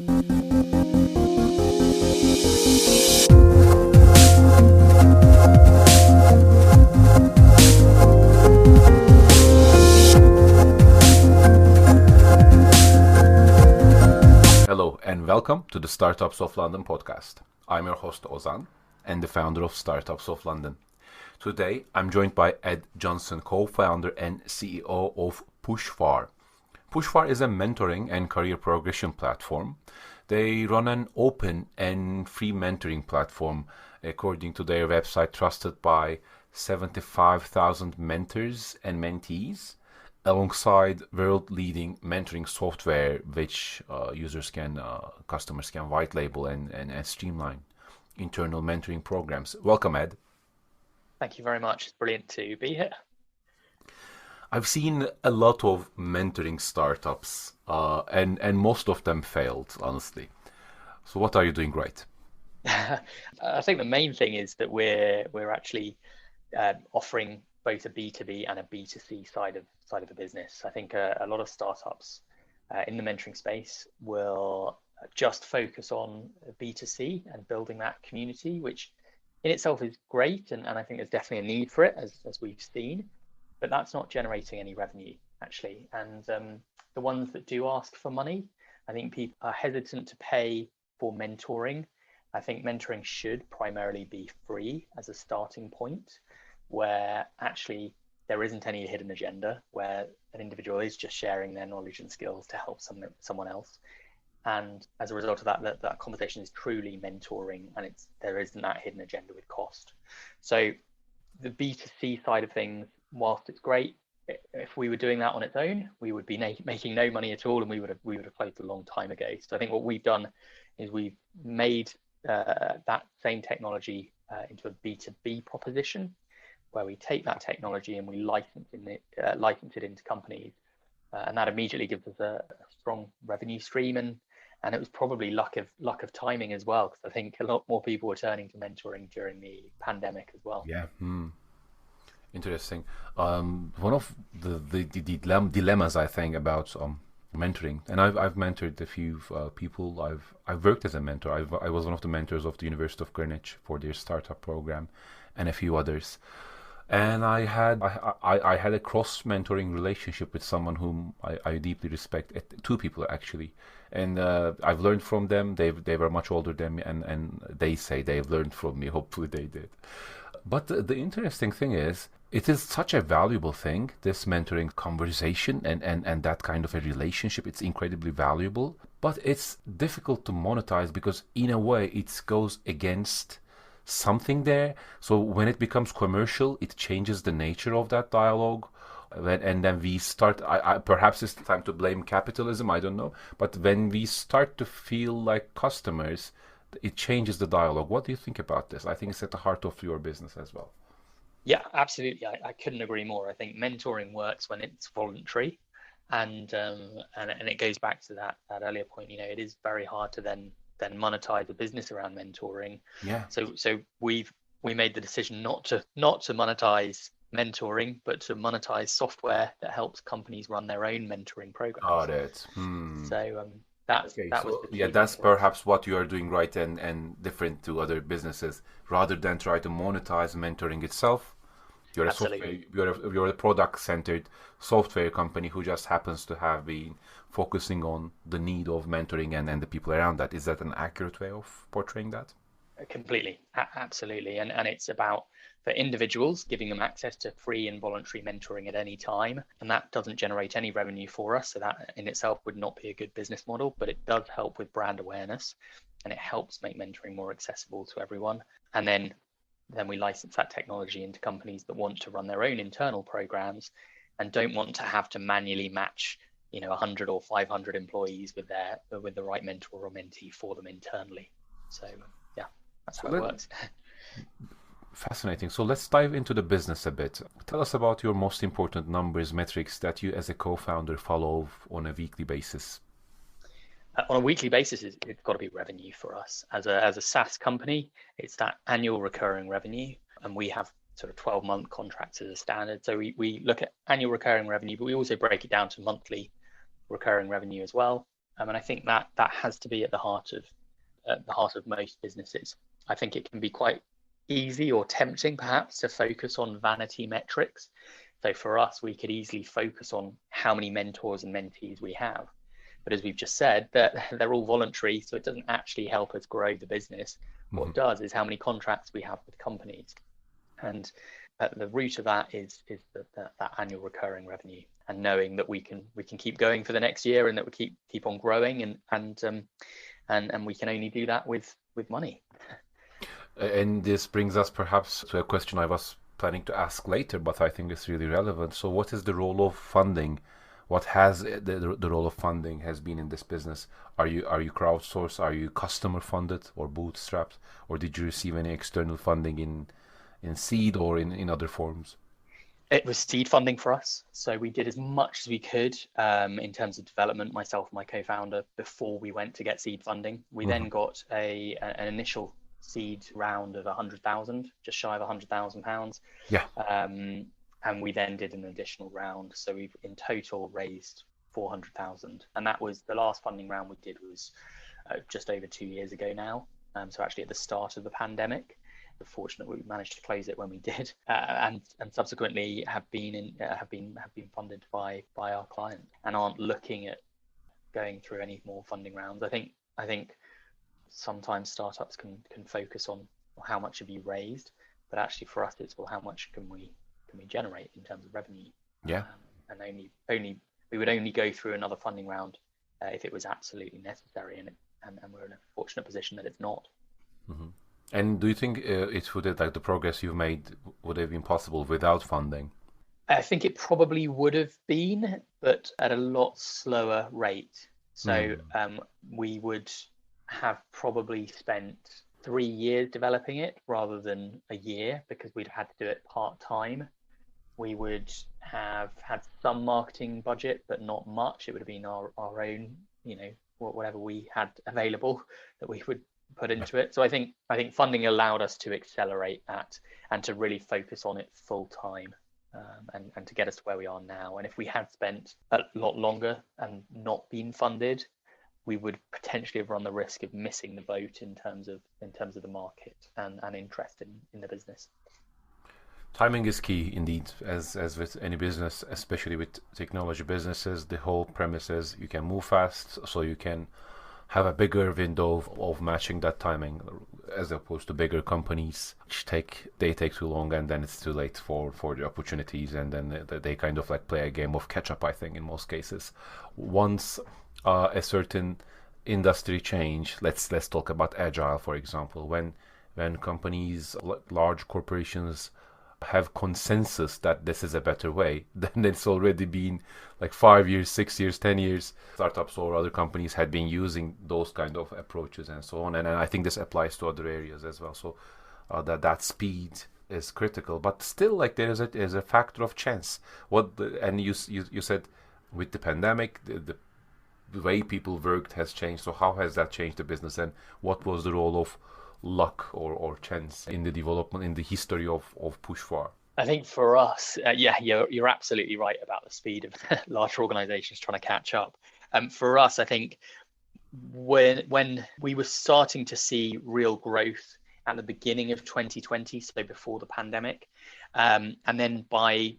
Hello and welcome to the Startups of London podcast. I'm your host Ozan and the founder of Startups of London. Today I'm joined by Ed Johnson, co-founder and CEO of Pushfar. Pushfar is a mentoring and career progression platform. They run an open and free mentoring platform according to their website, trusted by 75,000 mentors and mentees, alongside world-leading mentoring software, which customers can white label and streamline internal mentoring programs. Welcome, Ed. Thank you very much. It's brilliant to be here. I've seen a lot of mentoring startups, and most of them failed, honestly. So what are you doing right? I think the main thing is that we're actually offering both a B2B and a B2C side of the business. I think a lot of startups in the mentoring space will just focus on B2C and building that community, which in itself is great, and I think there's definitely a need for it, as we've seen, but that's not generating any revenue actually. And the ones that do ask for money, I think people are hesitant to pay for mentoring. I think mentoring should primarily be free as a starting point, where actually there isn't any hidden agenda, where an individual is just sharing their knowledge and skills to help someone else. And as a result of that conversation is truly mentoring, and there isn't that hidden agenda with cost. So the B2C side of things, whilst it's great, if we were doing that on its own, we would be making no money at all, and we would have closed a long time ago. So I think what we've done is we've made that same technology into a B2B proposition, where we take that technology and we license it into companies, and that immediately gives us a strong revenue stream. And it was probably luck of timing as well, because I think a lot more people were turning to mentoring during the pandemic as well. Yeah. Interesting. One of the dilemmas, I think, about mentoring, and I've mentored a few people. I've worked as a mentor. I was one of the mentors of the University of Greenwich for their startup program, and a few others. And I had a cross mentoring relationship with someone whom I deeply respect. Two people actually, and I've learned from them. They were much older than me, and they say they've learned from me. Hopefully they did. But the interesting thing is, it is such a valuable thing, this mentoring conversation and that kind of a relationship. It's incredibly valuable, but it's difficult to monetize because in a way it goes against something there. So when it becomes commercial, it changes the nature of that dialogue. And then we start, perhaps it's time to blame capitalism, I don't know. But when we start to feel like customers, it changes the dialogue. What do you think about this? I think it's at the heart of your business as well. Yeah, absolutely. I couldn't agree more. I think mentoring works when it's voluntary, and it goes back to that earlier point. It is very hard to then monetize a business around mentoring. Yeah. So we made the decision not to monetize mentoring, but to monetize software that helps companies run their own mentoring programs. Got it. So that's perhaps what you are doing right and different to other businesses. Rather than try to monetize mentoring itself, you're a product-centered software company who just happens to have been focusing on the need of mentoring and the people around that. Is that an accurate way of portraying that? Completely, absolutely. And it's about, for individuals, giving them access to free and voluntary mentoring at any time. And that doesn't generate any revenue for us. So that in itself would not be a good business model, but it does help with brand awareness, and it helps make mentoring more accessible to everyone. And then we license that technology into companies that want to run their own internal programs and don't want to have to manually match 100 or 500 employees with the right mentor or mentee for them internally. So yeah, that's how it works. Fascinating. So let's dive into the business a bit. Tell us about your most important numbers, metrics that you as a co-founder follow on a weekly basis. On a weekly basis, it's got to be revenue for us. As a SaaS company, it's that annual recurring revenue, and we have sort of 12-month contracts as a standard. So we look at annual recurring revenue, but we also break it down to monthly recurring revenue as well. And I think that has to be at the heart of most businesses. I think it can be quite easy or tempting perhaps to focus on vanity metrics. So for us, we could easily focus on how many mentors and mentees we have. But as we've just said, that they're all voluntary, so it doesn't actually help us grow the business. What Hmm. it does is how many contracts we have with companies. And at the root of that is that annual recurring revenue, and knowing that we can keep going for the next year, and that we keep on growing, and we can only do that with money. And this brings us perhaps to a question I was planning to ask later, but I think it's really relevant. So, what is the role of funding? What has the role of funding has been in this business? Are you crowdsourced? Are you customer funded or bootstrapped? Or did you receive any external funding in seed or in other forms? It was seed funding for us. So we did as much as we could in terms of development, myself and my co-founder, before we went to get seed funding. We Hmm. then got an initial seed round of 100,000, just shy of £100,000. Yeah. And we then did an additional round. So we've in total raised 400,000. And that was the last funding round we did was just over 2 years ago now. So actually at the start of the pandemic. We're fortunate we managed to close it when we did, and subsequently have been funded by our client, and aren't looking at going through any more funding rounds. I think sometimes startups can focus on how much have you raised, but actually for us it's, well, how much can we generate in terms of revenue, Yeah. and only we would only go through another funding round if it was absolutely necessary, and we're in a fortunate position that it's not. Hmm. And do you think it would have, like the progress you've made would have been possible without funding? I think it probably would have been, but at a lot slower rate. So Mm. we would have probably spent 3 years developing it rather than a year, because we'd had to do it part time. We would have had some marketing budget, but not much. It would have been our own, whatever we had available that we would put Yeah. into it. So I think funding allowed us to accelerate that and to really focus on it full time, and to get us to where we are now. And if we had spent a lot longer and not been funded, we would potentially have run the risk of missing the boat in terms of the market and interest in the business. Timing is key indeed, as with any business, especially with technology businesses. The whole premise is you can move fast, so you can have a bigger window of matching that timing, as opposed to bigger companies which take too long, and then it's too late for the opportunities, and then they kind of like play a game of catch up. I think in most cases, once a certain industry change, let's talk about agile, for example, when companies, large corporations, have consensus that this is a better way, then it's already been like 5 years, 6 years, 10 years. Startups or other companies had been using those kind of approaches and so on. And I think this applies to other areas as well. So that speed is critical, but still, like there's a factor of chance. And you said with the pandemic, the way people worked has changed. So how has that changed the business, and what was the role of luck or chance in the development, in the history of Pushfar? I think for us, yeah, you're absolutely right about the speed of larger organizations trying to catch up. For us, I think when we were starting to see real growth at the beginning of 2020, so before the pandemic, and then by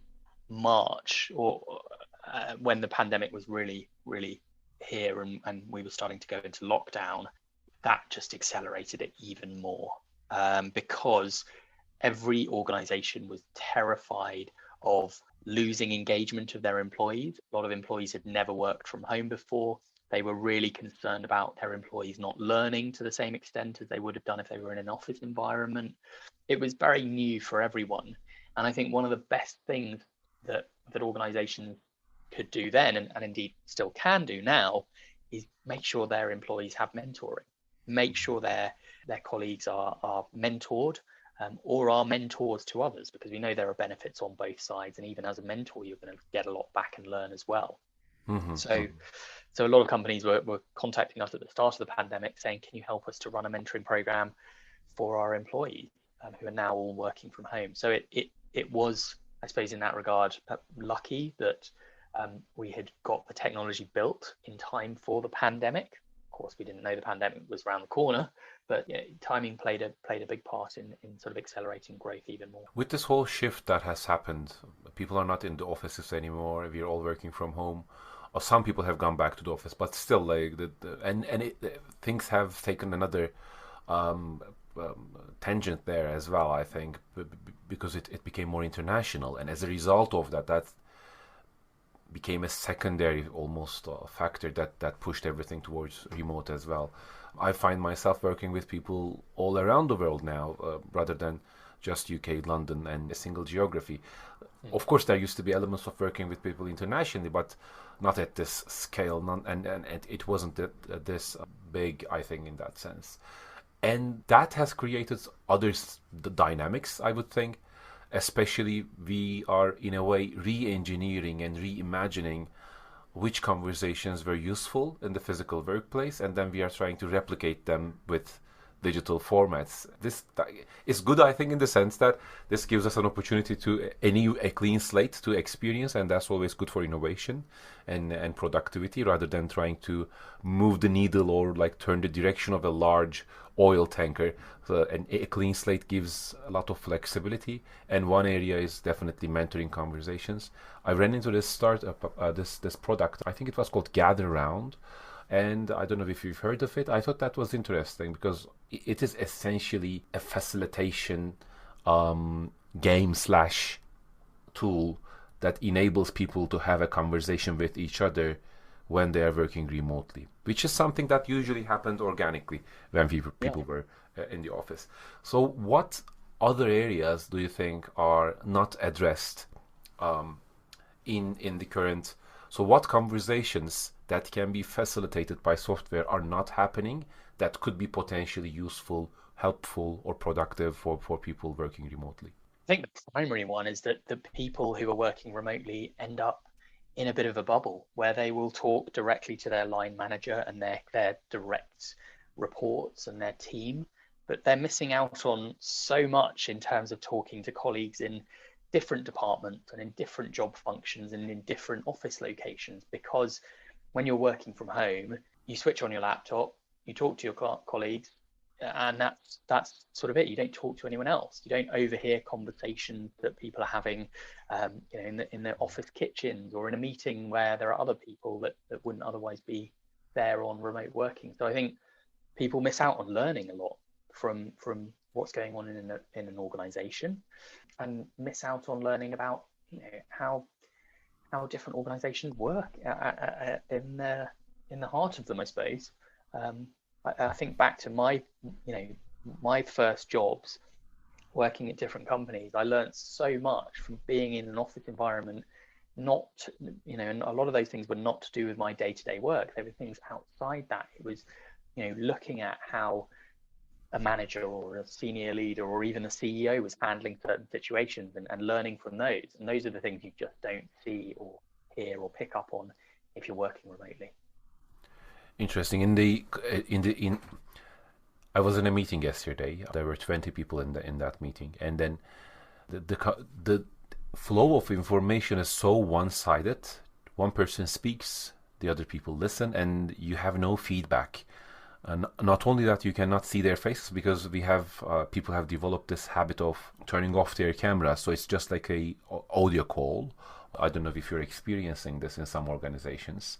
March, or when the pandemic was really here, and we were starting to go into lockdown, that just accelerated it even more, because every organization was terrified of losing engagement of their employees. A lot of employees had never worked from home before. They were really concerned about their employees not learning to the same extent as they would have done if they were in an office environment. It was very new for everyone. And I think one of the best things that organizations could do then, and indeed still can do now, is make sure their employees have mentoring, make sure their colleagues are mentored, or are mentors to others, because we know there are benefits on both sides. And even as a mentor, you're going to get a lot back and learn as well. So, Mm-hmm. so a lot of companies were contacting us at the start of the pandemic saying, can you help us to run a mentoring program for our employees, who are now all working from home? So it was, I suppose, in that regard, lucky that We had got the technology built in time for the pandemic. Of course, we didn't know the pandemic was around the corner, but timing played a big part in sort of accelerating growth even more. With this whole shift that has happened, people are not in the offices anymore. We're all working from home. Or some people have gone back to the office, but still, like things have taken another um, tangent there as well. I think because it became more international, and as a result of that, that became a secondary almost factor that pushed everything towards remote as well. I find myself working with people all around the world now, rather than just UK, London, and a single geography. Of course, there used to be elements of working with people internationally, but not at this scale, and it wasn't this big, I think, in that sense. And that has created the dynamics, I would think. Especially, we are in a way re-engineering and reimagining which conversations were useful in the physical workplace, and then we are trying to replicate them with digital formats. This is good, I think, in the sense that this gives us an opportunity to a clean slate to experience, and that's always good for innovation and productivity, rather than trying to move the needle or like turn the direction of a large oil tanker. So, and a clean slate gives a lot of flexibility, and one area is definitely mentoring conversations. I ran into this startup, this product. I think it was called Gather Round, and I don't know if you've heard of it. I thought that was interesting because it is essentially a facilitation game slash tool that enables people to have a conversation with each other when they are working remotely, which is something that usually happened organically when people were in the office. So what other areas do you think are not addressed in the current, so what conversations that can be facilitated by software are not happening that could be potentially useful, helpful, or productive for people working remotely? I think the primary one is that the people who are working remotely end up in a bit of a bubble where they will talk directly to their line manager and their direct reports and their team, but they're missing out on so much in terms of talking to colleagues in different departments and in different job functions and in different office locations, because when you're working from home, you switch on your laptop, you talk to your colleagues, and that's sort of it. You don't talk to anyone else. You don't overhear conversations that people are having, in the office kitchens or in a meeting where there are other people that wouldn't otherwise be there on remote working. So I think people miss out on learning a lot from what's going on in an organization, and miss out on learning about how different organizations work in the heart of them, I suppose. I think back to my first jobs working at different companies. I learned so much from being in an office environment. Not, and a lot of those things were not to do with my day-to-day work. There were things outside that. It was, looking at how a manager or a senior leader or even a CEO was handling certain situations and learning from those. And those are the things you just don't see or hear or pick up on if you're working remotely. Interesting. I was in a meeting yesterday. There were 20 people in that meeting, and then the flow of information is so one-sided. One person speaks, the other people listen, and you have no feedback. And not only that, you cannot see their faces because people have developed this habit of turning off their camera, so it's just like a audio call. I don't know if you're experiencing this in some organizations.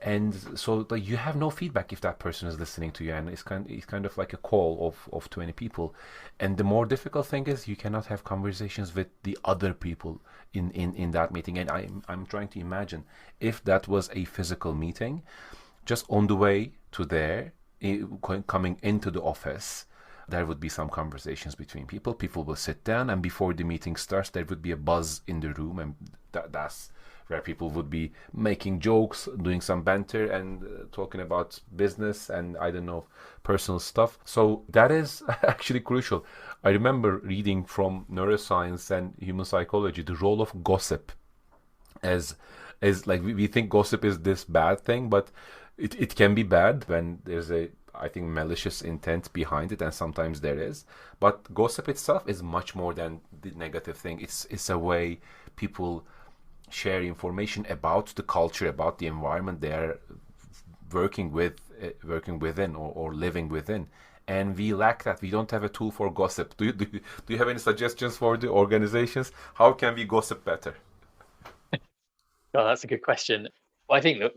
And so you have no feedback if that person is listening to you, and it's kind of like a call of 20 people. And the more difficult thing is you cannot have conversations with the other people in that meeting. And I'm trying to imagine if that was a physical meeting, just on the way to there, coming into the office, there would be some conversations between people. People will sit down, and before the meeting starts, there would be a buzz in the room, and that's where people would be making jokes, doing some banter, and talking about business and, I don't know, personal stuff. So that is actually crucial. I remember reading from neuroscience and human psychology the role of gossip as like we think gossip is this bad thing, but it can be bad when there's I think malicious intent behind it, and sometimes there is. But gossip itself is much more than the negative thing. It's a way people share information about the culture, about the environment they're working with, working within, or living within. And we lack that. We don't have a tool for gossip. Do you have any suggestions for the organizations? How can we gossip better? Oh, that's a good question. Well, I think that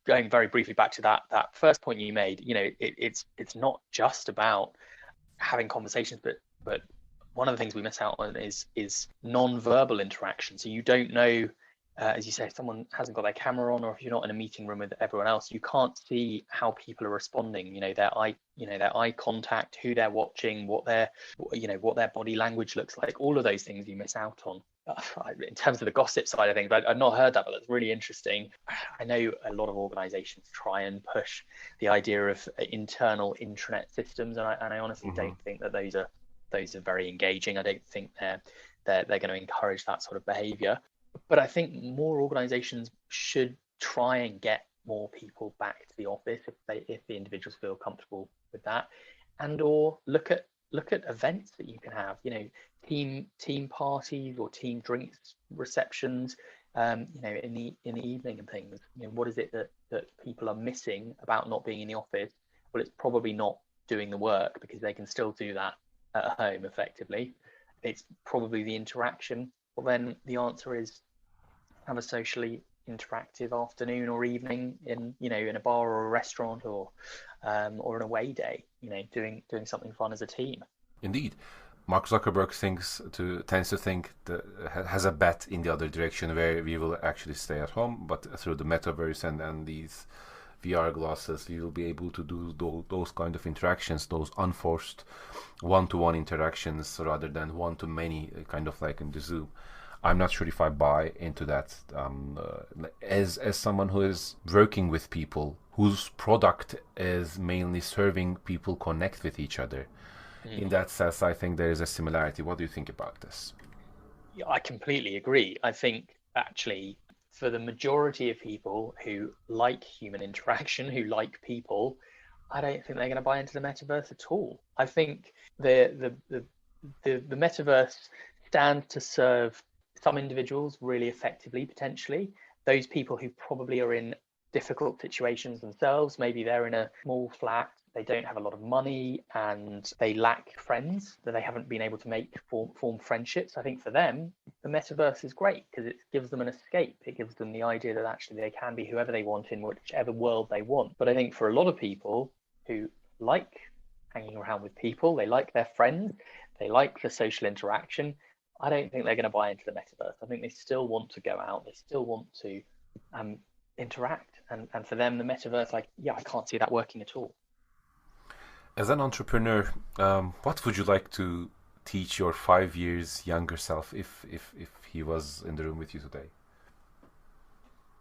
going very briefly back to that first point you made, it's not just about having conversations, but one of the things we miss out on is non-verbal interaction. So you don't know, as you say, if someone hasn't got their camera on, or if you're not in a meeting room with everyone else, you can't see how people are responding. Their eye contact, who they're watching, what their body language looks like. All of those things you miss out on. In terms of the gossip side of things, I've not heard that, but that's really interesting. I know a lot of organizations try and push the idea of internal intranet systems, and I honestly don't think that those are very engaging. I don't think they're going to encourage that sort of behavior. But I think more organizations should try and get more people back to the office if the individuals feel comfortable with that, and or look at events that you can have, team parties or team drinks receptions, in the evening and things. What is it that people are missing about not being in the office? Well, it's probably not doing the work, because they can still do that at home effectively. It's probably the interaction. Well, then the answer is have a socially interactive afternoon or evening in a bar or a restaurant, or an away day, doing something fun as a team. Indeed. Mark Zuckerberg tends to think that has a bet in the other direction, where we will actually stay at home, but through the metaverse and these VR glasses, we will be able to do those kind of interactions, those unforced one-to-one interactions, rather than one-to-many, kind of like in the Zoom. I'm not sure if I buy into that. As someone who is working with people, whose product is mainly serving people connect with each other, in that sense, I think there is a similarity. What do you think about this? Yeah, I completely agree. I think actually, for the majority of people who like human interaction, who like people, I don't think they're going to buy into the metaverse at all. I think the metaverse stands to serve some individuals really effectively, potentially. Those people who probably are in difficult situations themselves, maybe they're in a small flat, they don't have a lot of money, and they lack friends, that they haven't been able to form friendships. I think for them, the metaverse is great, because it gives them an escape. It gives them the idea that actually they can be whoever they want in whichever world they want. But I think for a lot of people who like hanging around with people, they like their friends, they like the social interaction, I don't think they're going to buy into the metaverse. I think they still want to go out, they still want to interact, and for them the metaverse, I can't see that working at all. As an entrepreneur, what would you like to teach your 5 years younger self if he was in the room with you today?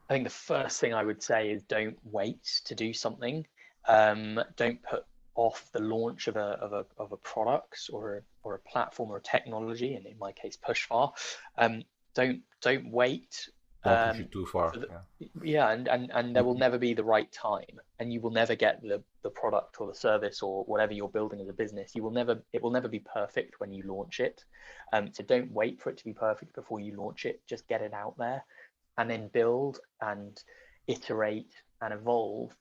I think the first thing I would say is don't wait to do something. Don't put off the launch of a product or a platform or a technology, and in my case, Pushfar. Don't wait. Don't push it too far. And there will never be the right time, and you will never get the product or the service or whatever you're building as a business. It will never be perfect when you launch it. So don't wait for it to be perfect before you launch it. Just get it out there, and then build and iterate and evolve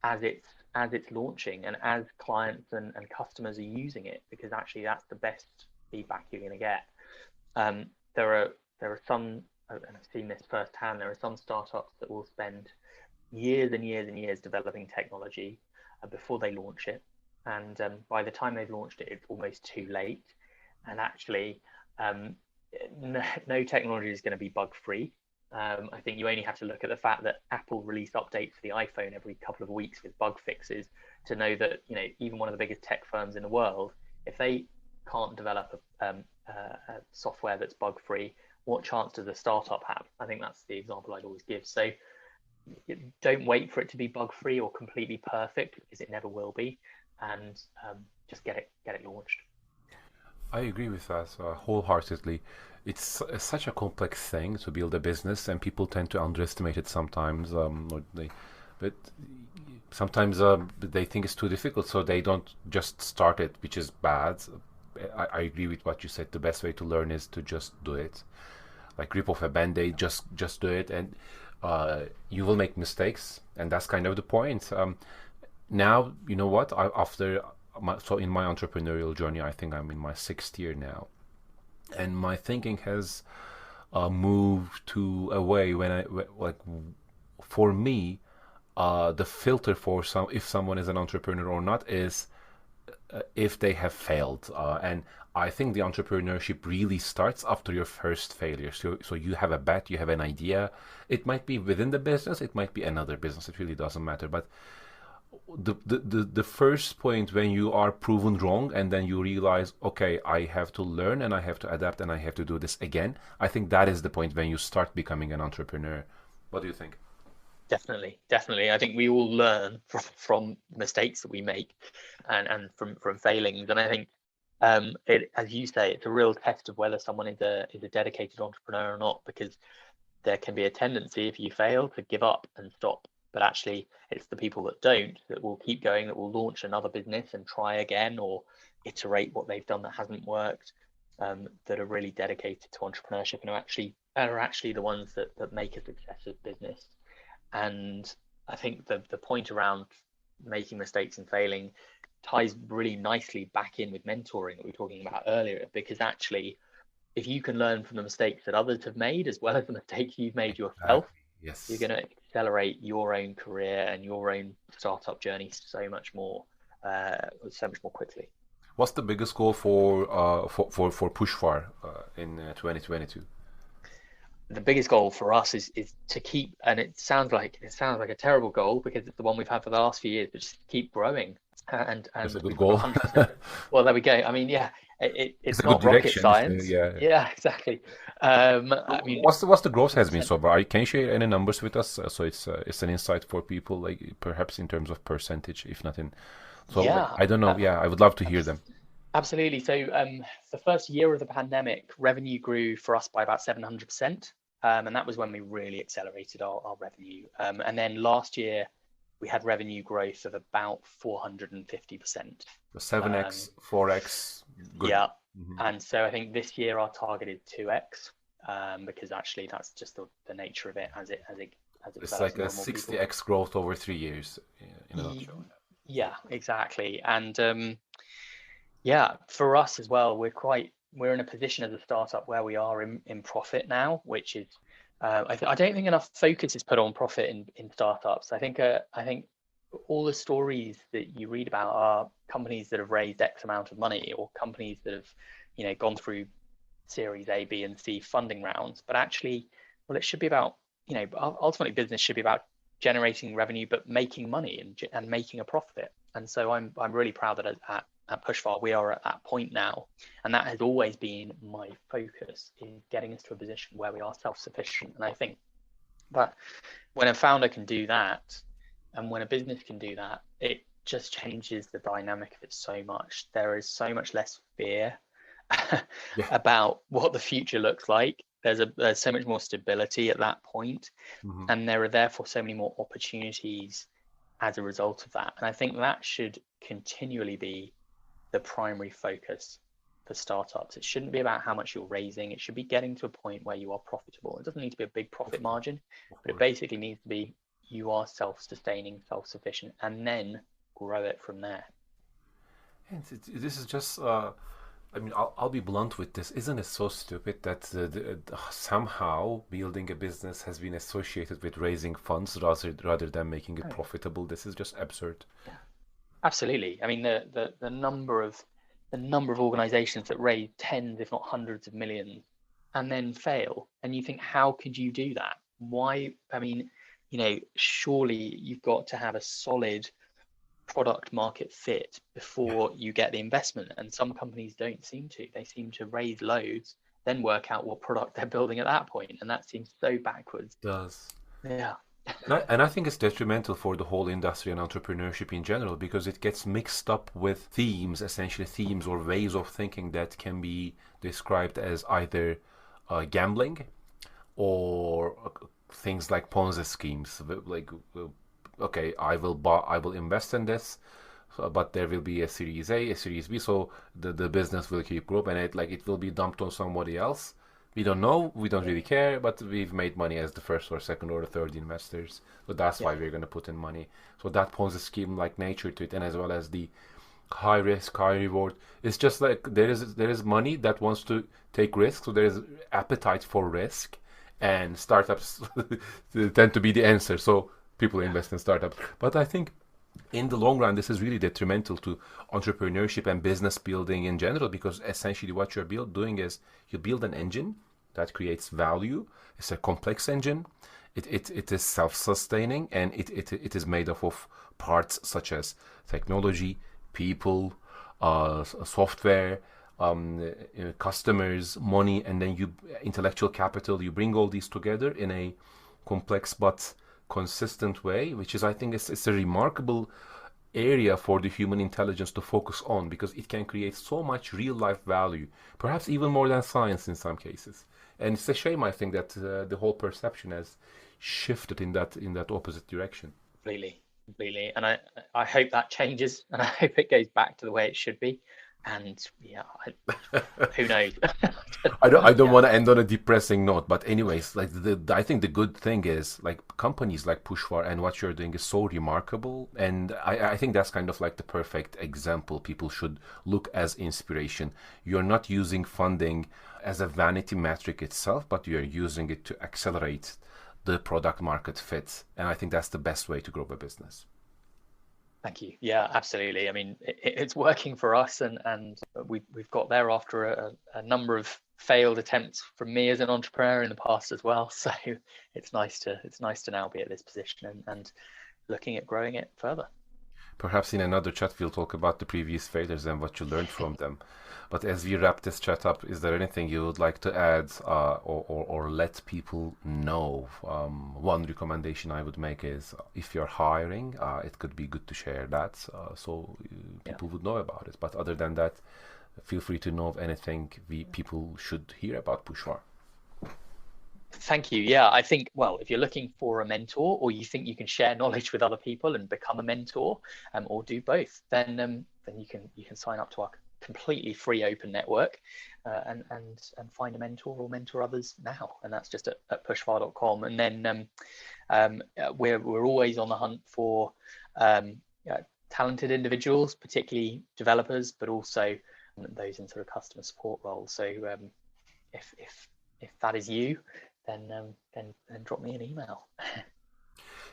as it's launching, and as clients and customers are using it, because actually that's the best feedback you're going to get. There are some, and I've seen this firsthand, there are some startups that will spend years and years and years developing technology before they launch it, and by the time they've launched it, it's almost too late. And actually, no technology is going to be bug free. I think you only have to look at the fact that Apple release updates for the iPhone every couple of weeks with bug fixes to know that even one of the biggest tech firms in the world, if they can't develop a software that's bug free, what chance does a startup have? I think that's the example I'd always give. So don't wait for it to be bug free or completely perfect, because it never will be, and just get it launched. I agree with that wholeheartedly. It's such a complex thing to build a business, and people tend to underestimate it sometimes. But sometimes they think it's too difficult, so they don't just start it, which is bad. I agree with what you said. The best way to learn is to just do it. like rip off a band-aid, just do it, and you will make mistakes, and that's kind of the point. Now, you know what? So in my entrepreneurial journey, I think I'm in my sixth year now, and my thinking has moved to a way when like for me, the filter for some if someone is an entrepreneur or not is if they have failed. And I think the entrepreneurship really starts after your first failure. So you have a bet, you have an idea. It might be within the business, it might be another business. It really doesn't matter. But the first point when you are proven wrong and then you realize, okay, I have to learn and I have to adapt and I have to do this again. I think that is the point when you start becoming an entrepreneur. What do you think? Definitely, definitely. I think we all learn from mistakes that we make and from failings. And I think it, as you say, it's a real test of whether someone is a dedicated entrepreneur or not, because there can be a tendency if you fail to give up and stop. But actually, it's the people that don't, that will keep going, that will launch another business and try again or iterate what they've done that hasn't worked, that are really dedicated to entrepreneurship and are actually the ones that make a success of business. And I think the point around making mistakes and failing ties really nicely back in with mentoring that we were talking about earlier, because actually, if you can learn from the mistakes that others have made as well as the mistakes you've made yourself, you're Yes. going to accelerate your own career and your own startup journey so much more quickly. What's the biggest goal for Pushfar in 2022? The biggest goal for us is to keep, and it sounds like a terrible goal because it's the one we've had for the last few years, but just keep growing. That's a And good we've got goal. 100%. Well, there we go. I mean, yeah, It's it's a good not rocket direction. science. Yeah. Yeah, exactly. I mean, What's the growth has been 100%. so far? Can you share any numbers with us? So it's an insight for people, like perhaps in terms of percentage, if not in. So like Yeah, I don't know. Yeah, I would love to hear them. absolutely. So, the first year of the pandemic, revenue grew for us by about 700%. And that was when we really accelerated our revenue. And then last year, we had revenue growth of about 450%. The Um, 7x, 4x, good. yeah. Mhm. And so I think this year our target is 2x, because actually that's just the nature of it as it It's develops like and a more and more people. 60x growth over 3 years, in a Y- nutshell. Yeah, exactly. And yeah, for us as well, we're in a position as a startup where we are in profit now, which is I don't think enough focus is put on profit in startups. I think all the stories that you read about are companies that have raised X amount of money or companies that have, gone through Series A, B, and C funding rounds. But actually, well, it should be about, ultimately business should be about generating revenue, but making money and making a profit. And so I'm really proud that at Pushfar we are at that point now, and that has always been my focus in getting us to a position where we are self-sufficient. And I think that when a founder can do that, and when a business can do that, it just changes the dynamic of it so much. There is so much less fear Yeah. about what the future looks like. There's so much more stability at that point, Hmm. and there are therefore so many more opportunities as a result of that. And I think that should continually be the primary focus for startups. It shouldn't be about how much you're raising. It should be getting to a point where you are profitable. It doesn't need to be a big Of profit course, margin, of but it course. basically needs to be you are self-sustaining, self-sufficient, and then grow it from there. And this is just. I mean, I'll be blunt with this. Isn't it so stupid that somehow building a business has been associated with raising funds rather than making it Oh, profitable? This is just absurd. yeah, absolutely. I mean, the number of organizations that raise tens, if not hundreds of millions, and then fail, and you think, how could you do that? Why? I mean, surely you've got to have a solid product market fit Yeah, before you get the investment. And some companies don't seem to. They seem to raise loads, then work out what product they're building at that point, and that seems so backwards. it does. Yeah. And I think it's detrimental for the whole industry and entrepreneurship in general because it gets mixed up with themes, essentially themes or ways of thinking that can be described as either gambling or things like Ponzi schemes. Like, okay, I will invest in this, but there will be a Series A, a Series B, so the business will keep growing, and it will be dumped on somebody else. We don't know, we don't really care, but we've made money as the first or second or the third investors. So that's Yeah. why we're going to put in money. So that Ponzi scheme like nature to it, and as well as the high risk, high reward. It's just like there is money that wants to take risks, so there is appetite for risk, and startups tend to be the answer. So people Yeah. invest in startups. But I think in the long run, this is really detrimental to entrepreneurship and business building in general, because essentially what you're doing is you build an engine that creates value. It's a complex engine. It is self-sustaining, and it is made up of parts such as technology, people, software, customers, money, and then you intellectual capital. You bring all these together in a complex but consistent way, which is, I think, it's a remarkable area for the human intelligence to focus on, because it can create so much real life value, perhaps even more than science in some cases. And it's a shame, I think, that the whole perception has shifted in that opposite direction. Completely, completely. And I hope that changes, and I hope it goes back to the way it should be. And yeah, who knows? I don't Yeah, want to end on a depressing note, but anyways, like I think the good thing is like companies like Pushfar and what you're doing is so remarkable, and I think that's kind of like the perfect example people should look as inspiration. You're not using funding as a vanity metric itself, but you're using it to accelerate the product market fit, and I think that's the best way to grow a business. thank you. Yeah, absolutely. I mean, it's working for us, and we've got there after a number of failed attempts from me as an entrepreneur in the past as well. So it's nice to now be at this position and looking at growing it further. Perhaps in another chat we'll talk about the previous failures and what you learned from them. But as we wrap this chat up, is there anything you would like to add, or let people know? One recommendation I would make is, if you're hiring, it could be good to share that, so Yeah. people would know about it. But other than that, feel free to know of anything people should hear about Pushfar. Thank you. Yeah, I think, well, if you're looking for a mentor, or you think you can share knowledge with other people and become a mentor, or do both, then you can sign up to our completely free open network, and find a mentor or mentor others now. And that's just at pushfar.com. And then we're always on the hunt for talented individuals, particularly developers, but also those in sort of customer support roles. So if that is you, then drop me an email.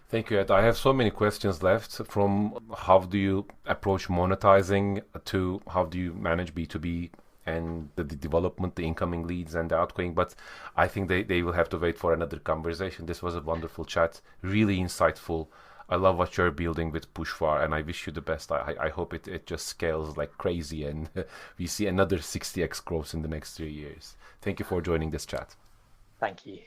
Thank you, Ed. I have so many questions left, from how do you approach monetizing to how do you manage B2B and the development, the incoming leads and the outgoing. But I think they will have to wait for another conversation. This was a wonderful chat, really insightful. I love what you're building with Pushfar, and I wish you the best. I hope it just scales like crazy, and we see another 60x growth in the next 3 years. Thank you for joining this chat. Thank you.